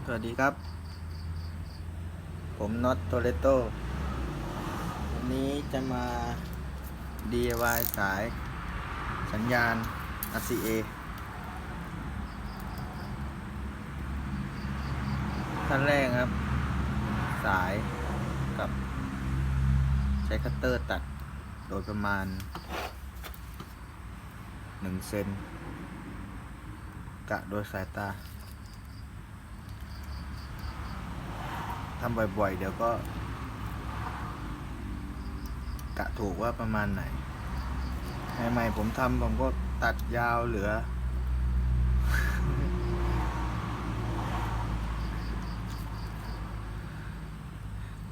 สวัสดีครับผมน็อตโตเรโตวันนี้จะมา DIY สายสัญญาณ RCA ขั้นแรกครับสายกับใช้คัตเตอร์ตัดโดยประมาณ1 เซนกะโดยสายตาทำบ่อยๆเดี๋ยวก็กะถูกว่าประมาณไหนใหม่ๆผมทำผมก็ตัดยาวเหลือ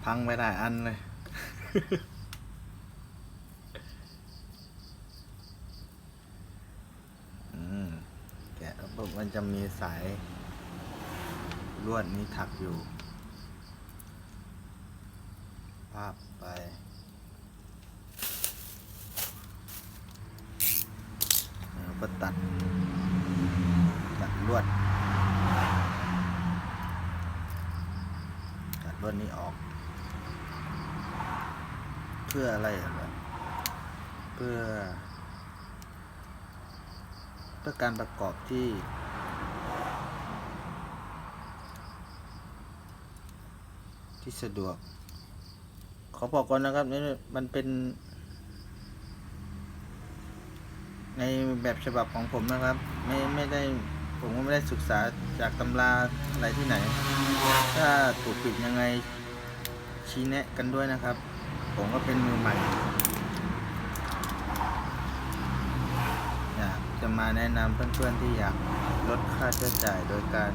พังไปหลายอันเลย แกะปุ๊บมันจะมีสายลวดนี้ถักอยู่ภาพไปแล้วก็ตัดลวดนี้ออกเพื่ออะไรครับเพื่อการประกอบที่สะดวกขอบอกก่อนนะครับนี่มันเป็นในแบบฉบับของผมนะครับไม่ได้ผมก็ไม่ได้ศึกษาจากตำราอะไรที่ไหนถ้าถูกผิดยังไงชี้แนะกันด้วยนะครับผมก็เป็นมือใหม่อยากจะมาแนะนำเพื่อนๆที่อยากลดค่าใช้จ่ายโดยการ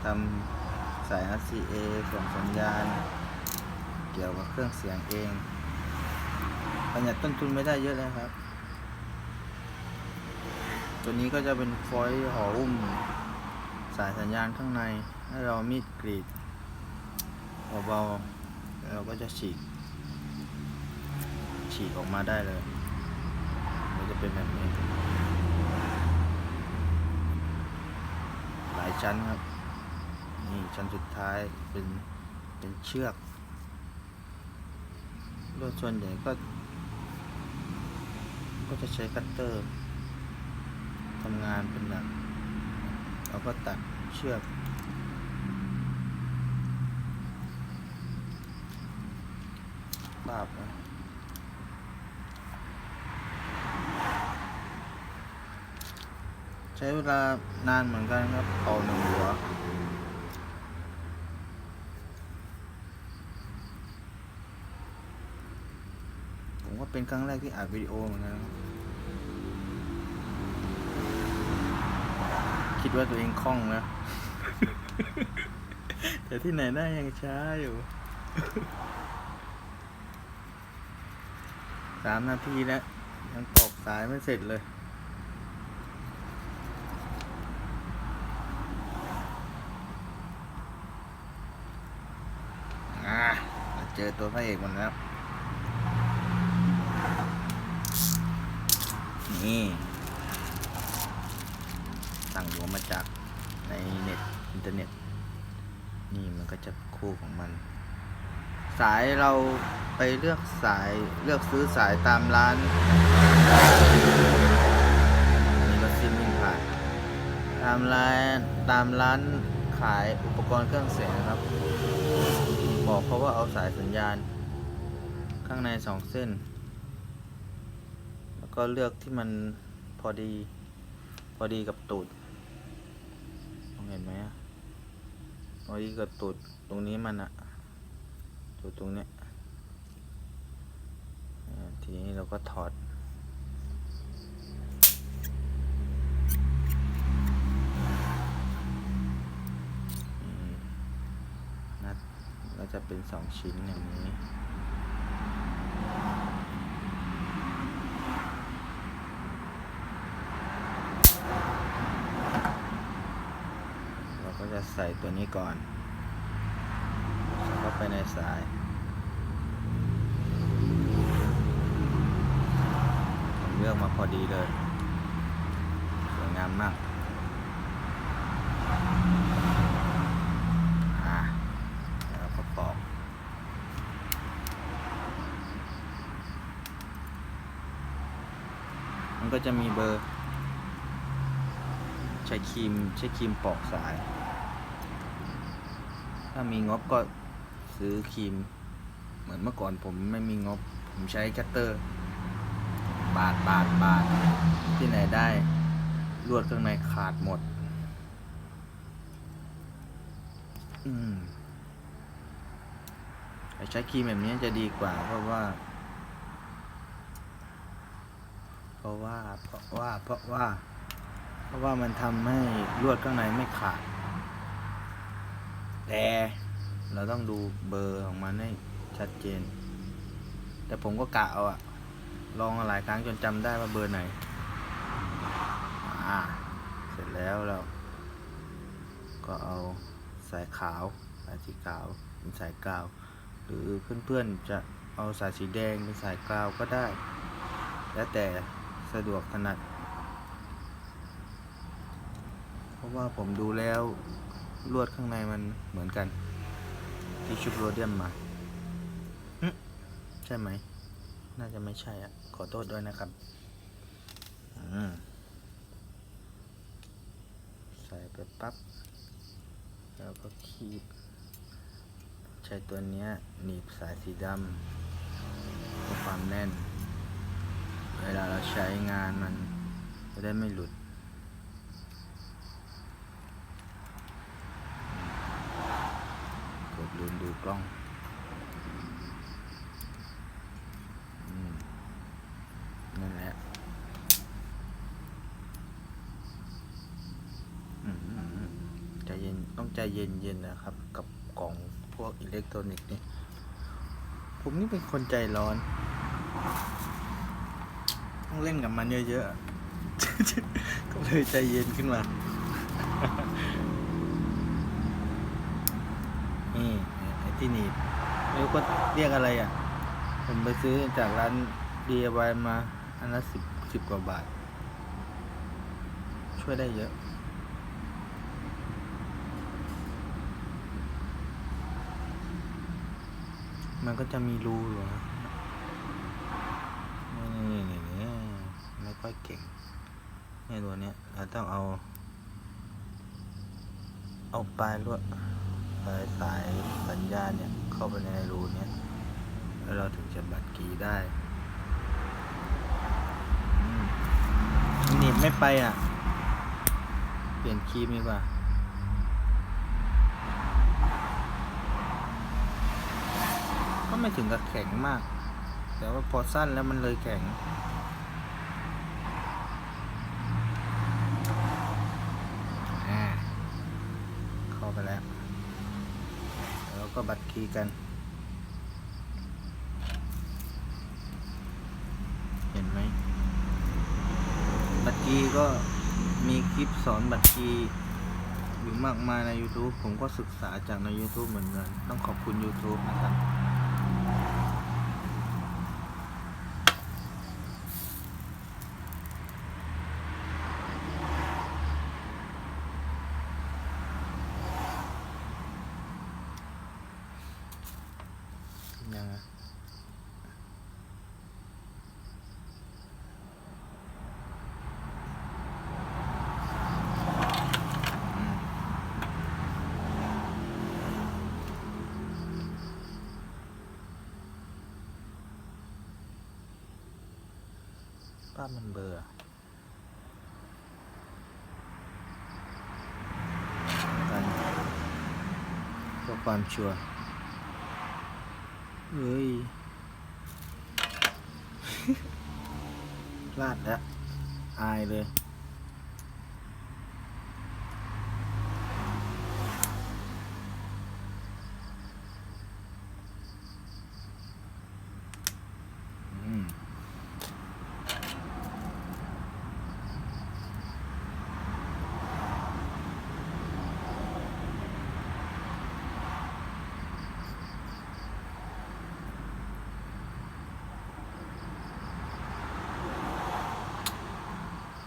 ทำสาย RCA ส่งสัญญาณเกี่ยวกับเครื่องเสียงเองประหยัดต้นทุนไม่ได้เยอะเลยครับตัวนี้ก็จะเป็นฟอยล์ห่อหุ้มสายสัญญาณข้างในให้เรามีดกรีดเบาๆเราก็จะฉีกออกมาได้เลยมันจะเป็นแบบนี้หลายชั้นครับนี่ชั้นสุดท้ายเป็นเชือกโดยส่วนใหญ่ก็จะใช้คัตเตอร์ทำงานเป็นหลักเราก็ตัดเชือกปาบนะใช้เวลานานเหมือนกันครับต่อหนึ่งหัวผมก็เป็นครั้งแรกที่อัดวิดีโอเหมือนกันครับคิดว่าตัวเองคล่องแล้ว แต่ที่ไหนได้ยังช้าอยู่ 3 นาทีแล้วยังตอกสายไม่เสร็จเลยเจอตัวพระเอกมันแล้วนี่สั่งหัวมาจากในอินเทอร์เน็ตนี่มันก็จะคู่ของมันสายเราไปเลือกซื้อสายตามร้านนี่รถซิ่งวิ่งผ่านตามร้านขายอุปกรณ์เครื่องเสียงครับบอกเขาว่าเอาสายสัญญาณข้างใน2 เส้นแล้วก็เลือกที่มันพอดีกับตูดเห็นไหมพอดีกับตูดตรงนี้มันตูดตรงเนี้ยทีนี้เราก็ถอดนัดก็จะเป็น2 ชิ้นอย่างนี้เราก็จะใส่ตัวนี้ก่อนเข้าไปในสายผมเลือกมาพอดีเลยสวยงามมาก มันก็จะมีเบอร์ ใช้ครีมปอกสาย ถ้ามีงบก็ซื้อครีม เหมือนเมื่อก่อนผมไม่มีงบ ผมใช้คัตเตอร์ บาดที่ไหนได้ลวดข้างในขาดหมดใช้ครีมแบบนี้จะดีกว่า เพราะว่ามันทำให้ลวดข้างในไม่ขาด แต่เราต้องดูเบอร์ของมันให้ชัดเจน แต่ผมก็กะเอาอะลองหลายครั้งจนจำได้ว่าเบอร์ไหน เสร็จแล้วเราก็เอาสายขาวสายสีขาวเป็นสายกาว หรือเพื่อนๆจะเอาสายสีแดงเป็นสายกาวก็ได้ แล้วแต่สะดวกถนัด เพราะว่าผมดูแล้วลวดข้างในมันเหมือนกันที่ชุบโรเดียมมาใช่ไหมน่าจะไม่ใช่อ่ะขอโทษด้วยนะครับใส่ไปปั๊บแล้วก็คีบใช้ตัวนี้หนีบสายสีดำเพื่อความแน่นเวลาเราใช้งานมันจะได้ไม่หลุดลืมดูกล้องนั่นแหละใจเย็นต้องใจเย็นๆนะครับกับกล่องพวกอิเล็กทรอนิกส์นี่ผมนี่เป็นคนใจร้อนต้องเล่นกับมันเยอะๆก็เลยใจเย็นขึ้นมานี่ไอ้ที่หนีบไม่รู้ก็เรียกอะไรอ่ะผมไปซื้อจากร้าน DIY มาอันละ10 กว่าบาทช่วยได้เยอะมันก็จะมีรูเหรอนี่ไม่ค่อยเก่งในตัวเนี้ยเราต้องเอาปลายลวดสายสัญญาณเนี่ยเข้าไปในรูเนี้ยแล้วเราถึงจะบัดกีได้หนีบไม่ไปอ่ะเปลี่ยนครีมดีกว่าก็ไม่ถึงกับแข็งมากแต่ว่าพอสั้นแล้วมันเลยแข็งเข้าไปแล้วแล้วก็บัดคีย์กันเห็นไหมบัดคีย์ก็มีคลิปสอนบัดคีย์อยู่มากมายใน YouTube ผมก็ศึกษาจากใน YouTube เหมือนกันต้องขอบคุณ YouTube นะครับยังไงภาพมันเบลอกันเพื่อความชัวร์เฮ้ย พลาดแล้วอายเลย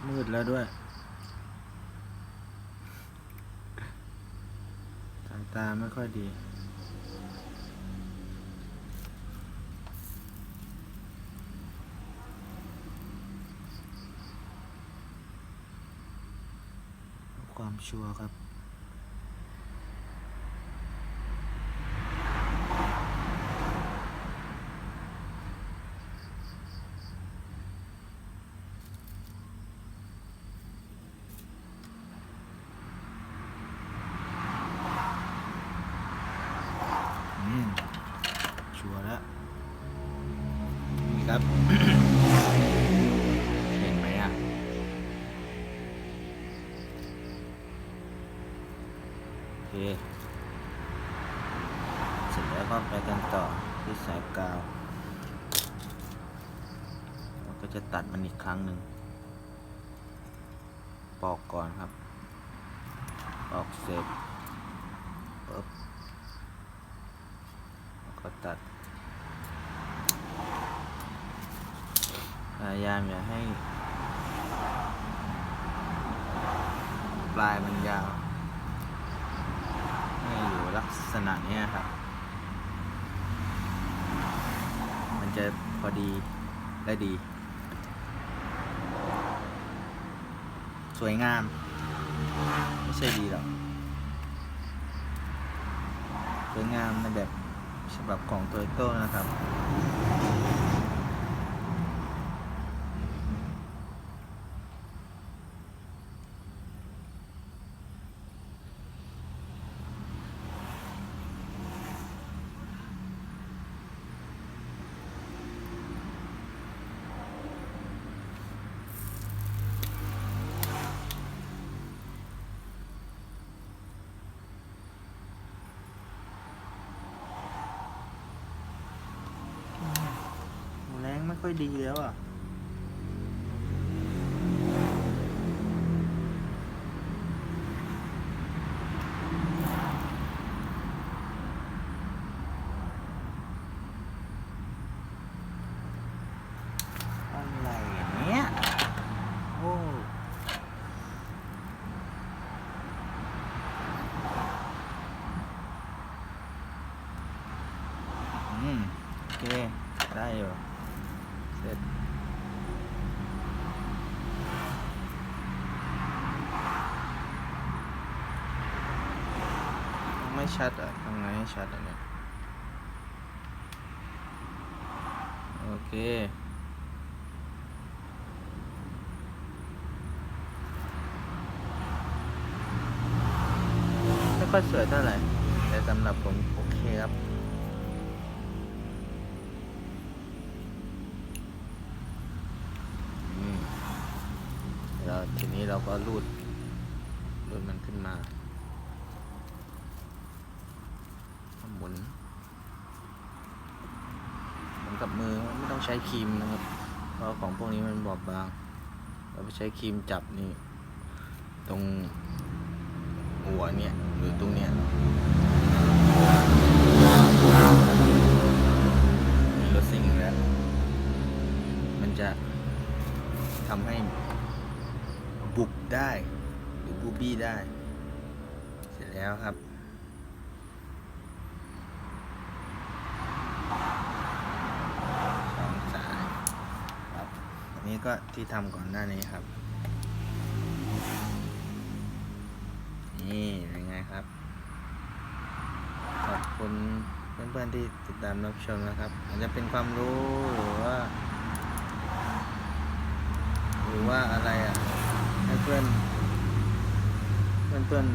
มืดแล้วด้วยสายตาไม่ค่อยดี ความชัวร์ครับชัวร์แล้วนี่ครับ เห็นไหมอ่ะโอเคเสร็จแล้วก็ไปกันต่อที่สายกาวเราก็จะตัดมันอีกครั้งหนึ่งปอกก่อนครับปอกเสร็จปุ๊บแล้วก็ตัดพยายามอย่าให้ปลายมันยาวให้อยู่ลักษณะนี้ครับมันจะพอดีและดีสวยงามไม่ใช่ดีหรอกสวยงามในแบบฉบับของโตโยต้นะครับแรงไม่ค่อยดีแล้วอ่ะอะไรเนี้ยโอ้โอเคได้อยู่เสร็จไม่ชัดอ่ะทำไงให้ชัดอ่ะเนี่ยโอเคไม่ค่อยสวยเท่าไหร่แต่สำหรับผมโอเคครับทีนี้เราก็รูดมันขึ้นมาหมุนกับมือไม่ต้องใช้ครีมนะครับเพราะของพวกนี้มันบอบบางเราไปใช้ครีมจับนี่ตรงหัวเนี่ยหรือตรงเนี้ยมีรถซิ่งแล้วมันจะทำให้บุบได้หรือบูบี้ได้เสร็จแล้วครับสองสายครับอันนี้ก็ที่ทำก่อนหน้านี้ครับนี่เป็นไงครับขอบคุณเพื่อนๆที่ติดตามรับชมนะครับอาจจะเป็นความรู้หรือว่าอะไรอ่ะให้เพื่อน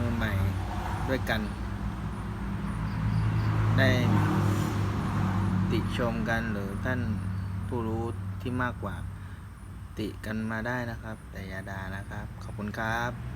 มือใหม่ด้วยกันได้ติชมกันหรือท่านผู้รู้ที่มากกว่าติกันมาได้นะครับแต่อย่าด่านะครับขอบคุณครับ